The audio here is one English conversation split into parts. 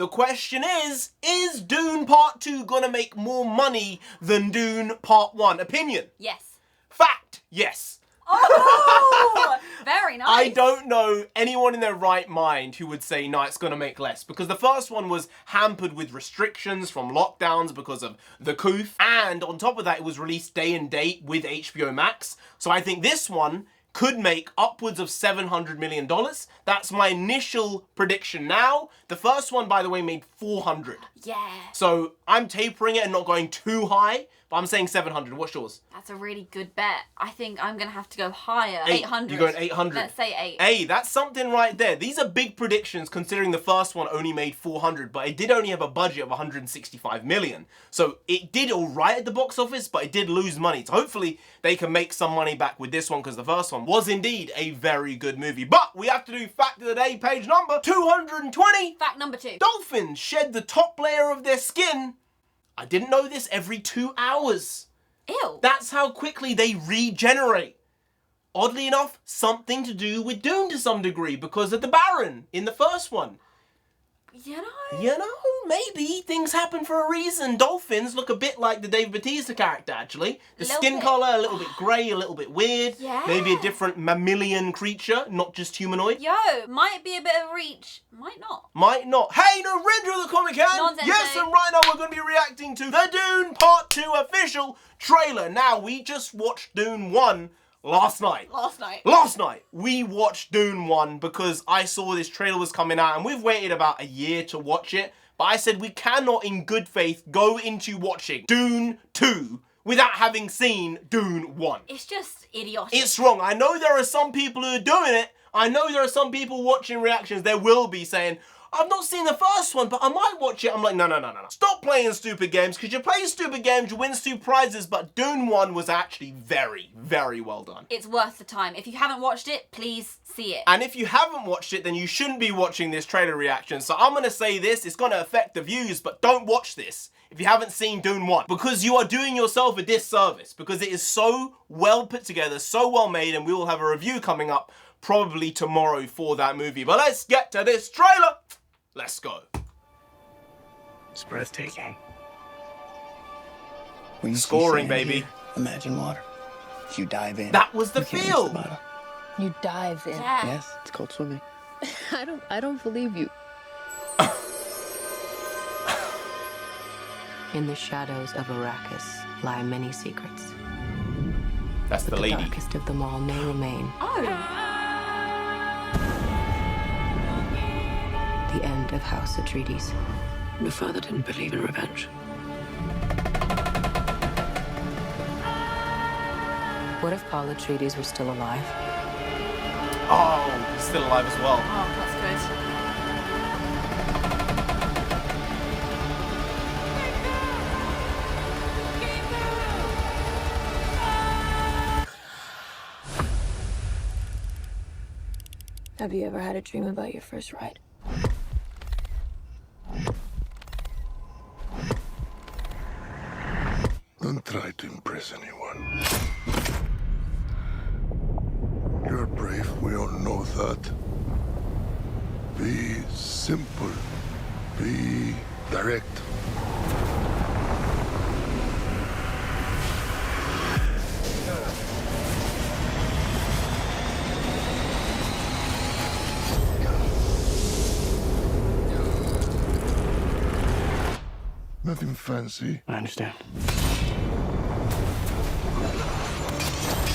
The question is Dune Part 2 gonna make more money than Dune Part 1? Opinion? Yes. Fact? Yes. Oh, very nice. I don't know anyone in their right mind who would say, no, it's going to make less. Because the first one was hampered with restrictions from lockdowns because of the coup. And on top of that, it was released day and date with HBO Max. So I think this one could make upwards of $700 million. That's my initial prediction now. The first one, by the way, made 400. Yeah. So I'm tapering it and not going too high, but I'm saying 700. What's yours? That's a really good bet. I think I'm going to have to go higher. 800. You're going 800. Let's say 8. Hey, that's something right there. These are big predictions considering the first one only made 400, but it did only have a budget of 165 million. So it did all right at the box office, but it did lose money. So hopefully they can make some money back with this one because the first one was indeed a very good movie. But we have to do fact of the day, page number 220. Fact number 2. Dolphins shed the top layer of their skin. I didn't know this, every 2 hours. Ew. That's how quickly they regenerate. Oddly enough, something to do with Dune to some degree because of the Baron in the first one. You know? You know, maybe things happen for a reason. Dolphins look a bit like the Dave Bautista character, actually. The skin colour, a little bit grey, a little bit weird. Yeah. Maybe a different mammalian creature, not just humanoid. Yo, might be a bit of reach. Might not. Might not. Hey, NarendraTheComic can! Nonsense, Yes, Dave. and right now we're going to be reacting to the Dune Part 2 official trailer. Now, we just watched Dune 1 last night. Last night, we watched Dune 1 because I saw this trailer was coming out and we've waited about a year to watch it. But I said we cannot in good faith go into watching Dune 2 without having seen Dune 1. It's just idiotic. It's wrong. I know there are some people who are doing it. I know there are some people watching reactions. There will be saying, I've not seen the first one, but I might watch it. I'm like, no. Stop playing stupid games, because you play stupid games, you win stupid prizes, but Dune 1 was actually very, very well done. It's worth the time. If you haven't watched it, please see it. And if you haven't watched it, then you shouldn't be watching this trailer reaction. So I'm going to say this, it's going to affect the views, but don't watch this if you haven't seen Dune 1. Because you are doing yourself a disservice, because it is so well put together, so well made, and we will have a review coming up probably tomorrow for that movie. But let's get to this trailer. Let's go. It's breathtaking. When you see Scoring, sand baby. here, imagine water. You dive in. That was the you can't reach feel. the bottom. You dive in. Yeah. Yes, it's called swimming. I don't believe you. In the shadows of Arrakis lie many secrets. That's the The lady. darkest of them all may remain. Oh. The end of House Atreides. Your father didn't believe in revenge. What if Paul Atreides were still alive? Oh, he's still alive as well. Oh, that's good. Have you ever had a dream about your first ride? Don't try to impress anyone. You're brave, we all know that. Be simple. Be direct. Nothing fancy. I understand.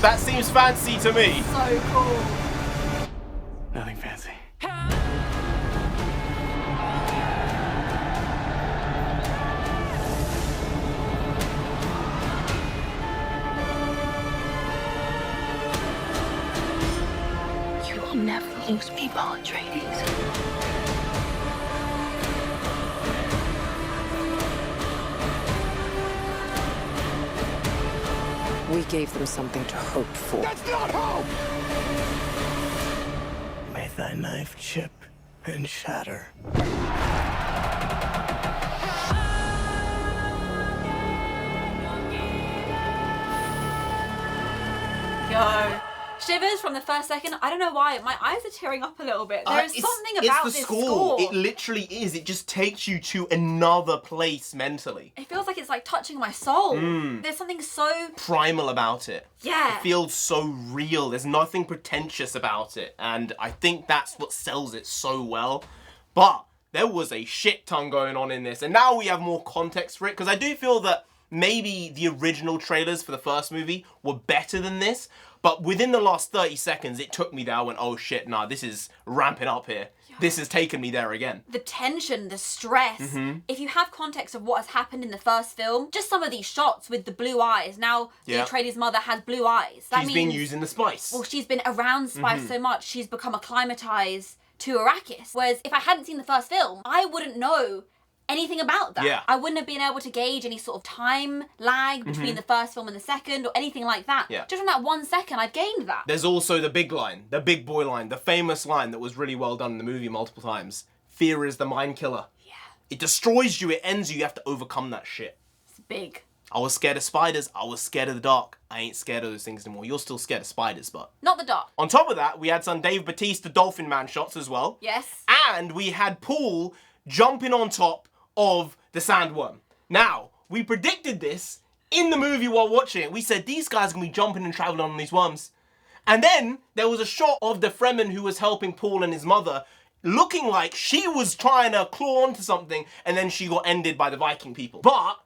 That seems fancy to me. So cool. Nothing fancy. You will never lose me, Paul Atreides. We gave them something to hope for. That's not hope! May thy knife chip and shatter. Yo. Shivers from the first second. I don't know why. My eyes are tearing up a little bit. There's something about it's the this score. It literally is. It just takes you to another place mentally. It feels like it's like touching my soul. There's something so primal about it. Yeah. It feels so real. There's nothing pretentious about it. And I think that's what sells it so well. But there was a shit ton going on in this. And now we have more context for it. Because I do feel that maybe the original trailers for the first movie were better than this. But within the last 30 seconds, it took me there. I went, oh shit, nah, this is ramping up here. This has taken me there again. The tension, the stress. If you have context of what has happened in the first film, just some of these shots with the blue eyes. Now, the Atreides mother has blue eyes. That She's means, been using the spice. Well, she's been around spice so much, she's become acclimatized to Arrakis. Whereas if I hadn't seen the first film, I wouldn't know anything about that. Yeah. I wouldn't have been able to gauge any sort of time lag between the first film and the second or anything like that. Yeah. Just from that 1 second, I've gained that. There's also the big line, the big boy line, the famous line that was really well done in the movie multiple times. Fear is the mind killer. Yeah. It destroys you, it ends you, you have to overcome that shit. It's big. I was scared of spiders, I was scared of the dark. I ain't scared of those things anymore. You're still scared of spiders, but... Not the dark. On top of that, we had some Dave Bautista Dolphin Man shots as well. Yes. And we had Paul jumping on top of the sandworm. Now, we predicted this in the movie while watching it. We said, these guys are going to be jumping and traveling on these worms. And then there was a shot of the Fremen who was helping Paul and his mother, looking like she was trying to claw onto something, and then she got ended by the Viking people. But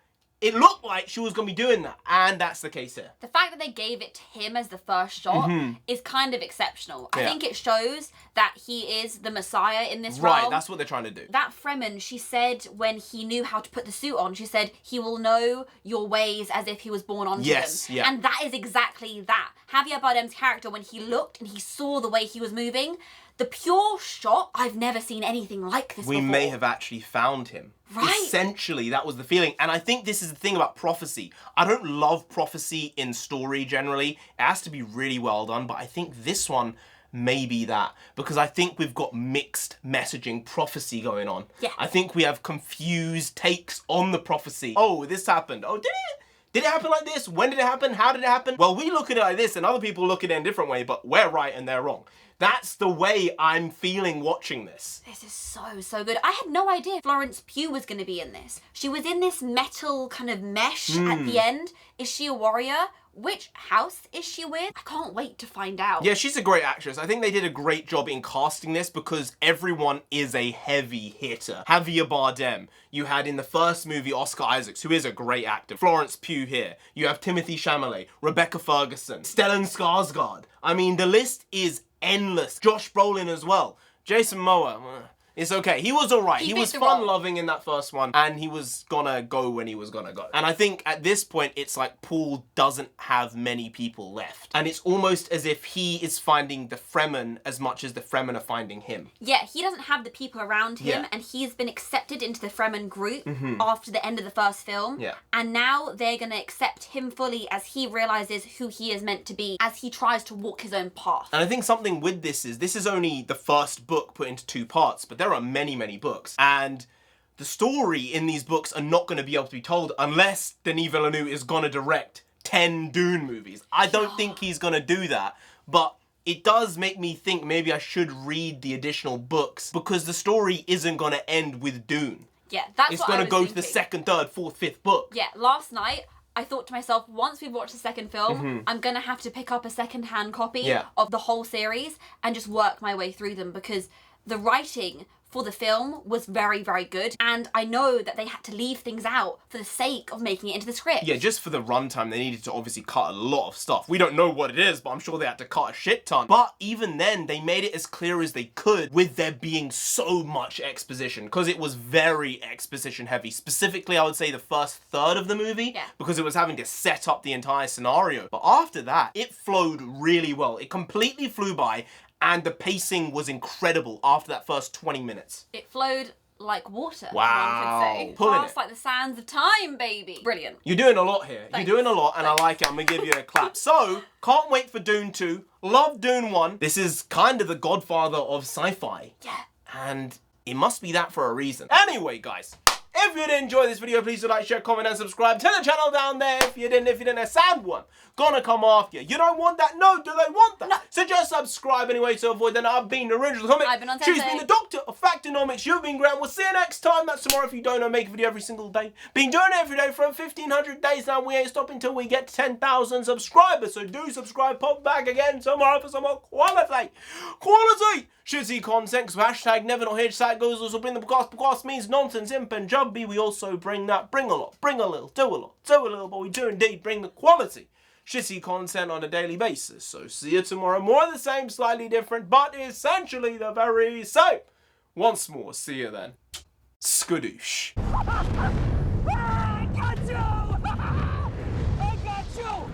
it looked like she was going to be doing that, and that's the case here. The fact that they gave it to him as the first shot is kind of exceptional. I Yeah. think it shows that he is the Messiah in this Right, realm. that's what they're trying to do. That Fremen, she said when he knew how to put the suit on, she said, he will know your ways as if he was born onto Yes, them. yeah. And that is exactly that. Javier Bardem's character, when he looked and he saw the way he was moving, the pure shot, I've never seen anything like this We before. may have actually found him. Right. Essentially, that was the feeling. And I think this is the thing about prophecy. I don't love prophecy in story generally. It has to be really well done, but I think this one may be that. Because I think we've got mixed messaging prophecy going on. Yeah. I think we have confused takes on the prophecy. Oh, this happened. Oh, did it? Did it happen like this? When did it happen? How did it happen? Well, we look at it like this and other people look at it in a different way, but we're right and they're wrong. That's the way I'm feeling watching this. This is so good. I had no idea Florence Pugh was going to be in this. She was in this metal kind of mesh at the end. Is she a warrior? Which house is she with? I can't wait to find out. Yeah, she's a great actress. I think they did a great job in casting this because everyone is a heavy hitter. Javier Bardem. You had in the first movie Oscar Isaacs, who is a great actor. Florence Pugh here. You have Timothée Chalamet, Rebecca Ferguson, Stellan Skarsgård. I mean, the list is endless. Josh Brolin as well. Jason Momoa. It's okay. He was alright. He was fun-loving in that first one, and he was gonna go when he was gonna go. And I think at this point, it's like Paul doesn't have many people left. And it's almost as if he is finding the Fremen as much as the Fremen are finding him. Yeah, he doesn't have the people around him, Yeah. and he's been accepted into the Fremen group after the end of the first film. Yeah. And now they're going to accept him fully as he realizes who he is meant to be, as he tries to walk his own path. And I think something with this is only the first book put into 2 parts, but there are many, many books. And the story in these books are not going to be able to be told unless Denis Villeneuve is going to direct 10 Dune movies. I don't think he's going to do that, but it does make me think maybe I should read the additional books because the story isn't going to end with Dune. Yeah, that's It's what I going was to go thinking. to the 2nd, 3rd, 4th, 5th book. Yeah, last night I thought to myself, once we've watched the second film, I'm going to have to pick up a second-hand copy Yeah. of the whole series and just work my way through them because the writing for the film was very, very good. And I know that they had to leave things out for the sake of making it into the script. Yeah, just for the runtime, they needed to obviously cut a lot of stuff. We don't know what it is, but I'm sure they had to cut a shit ton. But even then, they made it as clear as they could with there being so much exposition, because it was very exposition heavy. Specifically, I would say the first third of the movie, Yeah. because it was having to set up the entire scenario. But after that, it flowed really well. It completely flew by, and the pacing was incredible after that first 20 minutes. It flowed like water, Wow. one could say. Pulling Fast it. like the sands of time, baby. Brilliant. You're doing a lot here. Thanks. You're doing a lot, and I like it. I'm gonna give you a clap. So, can't wait for Dune 2. Love Dune 1. This is kind of the godfather of sci-fi. Yeah. And it must be that for a reason. Anyway, guys, If you did enjoy this video, please do like, share, comment, and subscribe to the channel down there. If you didn't, a sad one gonna come after you. You don't want that? No, do they want that? No. So just subscribe anyway to avoid that. I've been NarendraTheComic. I've been on She's Sensei. been the Doctor of Factonomics. You've been Grant. We'll see you next time. That's tomorrow. If you don't know, make a video every single day. Been doing it every day for 1,500 days now. We ain't stopping till we get 10,000 subscribers. So do subscribe. Pop back again tomorrow for some more quality. Shitty content, because hashtag never not here, hashtag goes also bring the because means nonsense in Punjabi. We also bring that, bring a lot, bring a little, do a lot, do a little, but we do indeed bring the quality shitty content on a daily basis. So see you tomorrow, more of the same, slightly different, but essentially the very same. Once more, see you then. Skadoosh. I got you! I got you!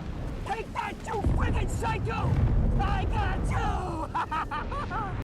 Take that, you friggin' psycho! I got you!